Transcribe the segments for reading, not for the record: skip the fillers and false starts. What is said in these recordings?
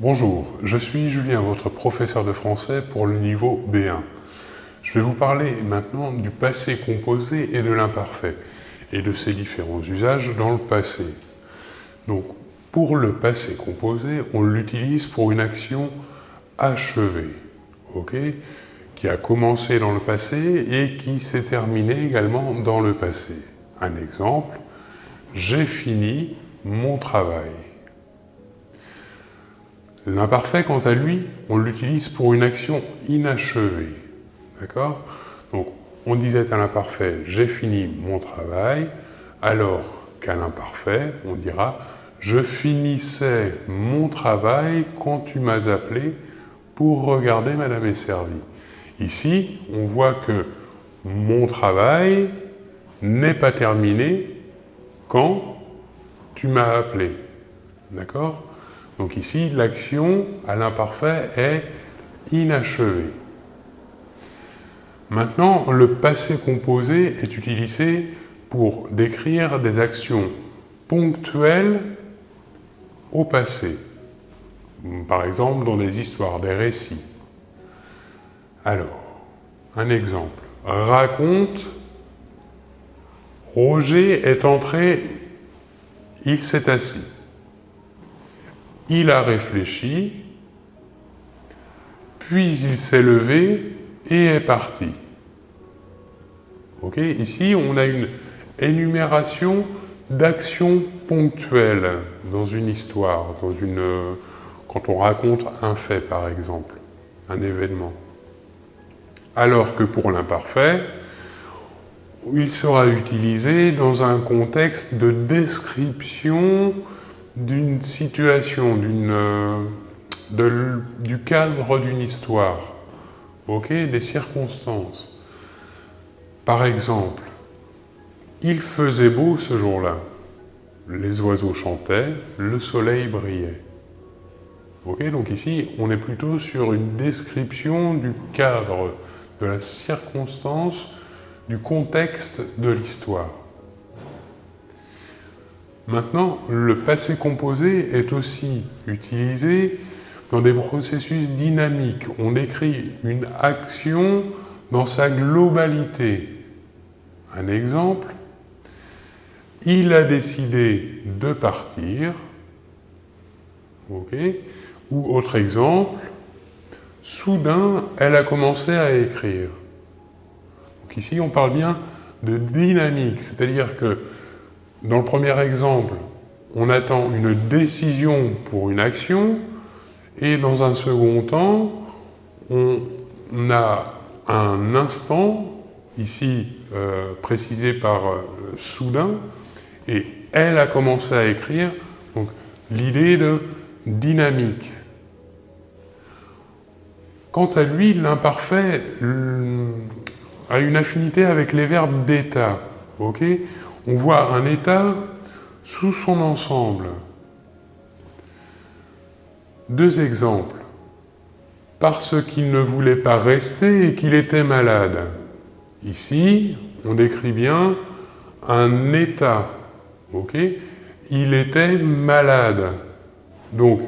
Bonjour, je suis Julien, votre professeur de français pour le niveau B1. Je vais vous parler maintenant du passé composé et de l'imparfait, et de ses différents usages dans le passé. Donc, pour le passé composé, on l'utilise pour une action achevée, qui a commencé dans le passé et qui s'est terminée également dans le passé. Un exemple, j'ai fini mon travail. L'imparfait, quant à lui, on l'utilise pour une action inachevée. D'accord? Donc, on disait à l'imparfait « j'ai fini mon travail », alors qu'à l'imparfait, on dira « je finissais mon travail quand tu m'as appelé pour regarder Madame est servie ». Ici, on voit que mon travail n'est pas terminé quand tu m'as appelé. D'accord? Donc ici, l'action à l'imparfait est inachevée. Maintenant, le passé composé est utilisé pour décrire des actions ponctuelles au passé. Par exemple, dans des histoires, des récits. Alors, un exemple. Raconte, Roger est entré, il s'est assis. Il a réfléchi, puis il s'est levé et est parti. Ici, on a une énumération d'actions ponctuelles dans une histoire, quand on raconte un fait, par exemple, un événement. Alors que pour l'imparfait, il sera utilisé dans un contexte de description d'une situation, du cadre d'une histoire, des circonstances. Par exemple, il faisait beau ce jour-là, les oiseaux chantaient, le soleil brillait. Donc ici, on est plutôt sur une description du cadre, de la circonstance, du contexte de l'histoire. Maintenant, le passé composé est aussi utilisé dans des processus dynamiques. On décrit une action dans sa globalité. Un exemple, il a décidé de partir. Ou autre exemple, soudain, elle a commencé à écrire. Donc ici, on parle bien de dynamique, c'est-à-dire que dans le premier exemple, on attend une décision pour une action, et dans un second temps, on a un instant, ici précisé par soudain, et elle a commencé à écrire, donc l'idée de dynamique. Quant à lui, l'imparfait a une affinité avec les verbes d'état. On voit un état sous son ensemble. Deux exemples. Parce qu'il ne voulait pas rester et qu'il était malade. Ici, on décrit bien un état. Il était malade. Donc,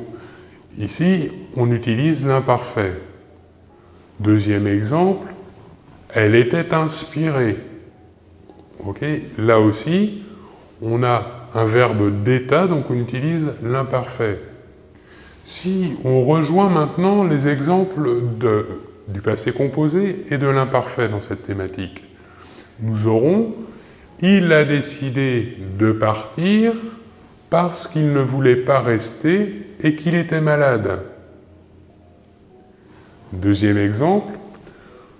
ici, on utilise l'imparfait. Deuxième exemple, elle était inspirée. Là aussi, on a un verbe d'état, donc on utilise l'imparfait. Si on rejoint maintenant les exemples du passé composé et de l'imparfait dans cette thématique, nous aurons « il a décidé de partir parce qu'il ne voulait pas rester et qu'il était malade ». Deuxième exemple,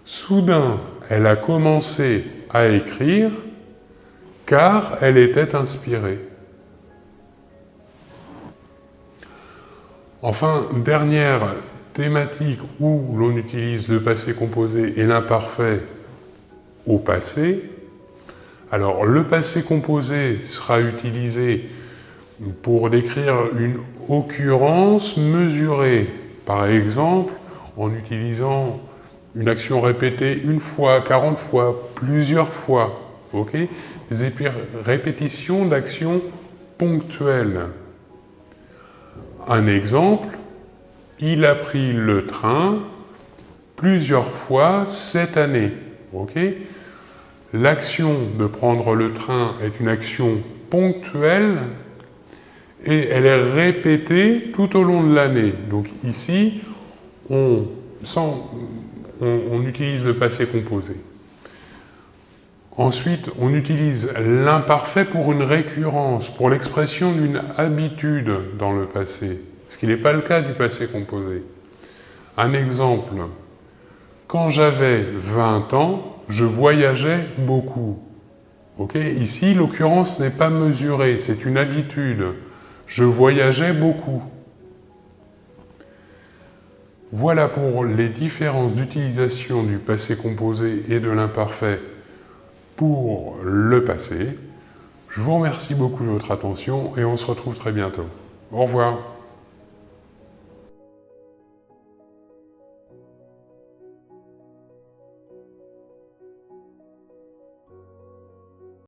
soudain, elle a commencé à écrire car elle était inspirée. Enfin, dernière thématique où l'on utilise le passé composé et l'imparfait au passé. Alors, le passé composé sera utilisé pour décrire une occurrence mesurée. Par exemple, en utilisant une action répétée une fois, 40 fois, plusieurs fois. Des répétitions d'actions ponctuelles. Un exemple, il a pris le train plusieurs fois cette année. Okay, l'action de prendre le train est une action ponctuelle et elle est répétée tout au long de l'année. Donc ici, on utilise le passé composé. Ensuite, on utilise l'imparfait pour une récurrence, pour l'expression d'une habitude dans le passé, ce qui n'est pas le cas du passé composé. Un exemple, quand j'avais 20 ans, je voyageais beaucoup. Okay, ici, l'occurrence n'est pas mesurée, c'est une habitude. Je voyageais beaucoup. Voilà pour les différences d'utilisation du passé composé et de l'imparfait pour le passé. Je vous remercie beaucoup de votre attention et on se retrouve très bientôt. Au revoir.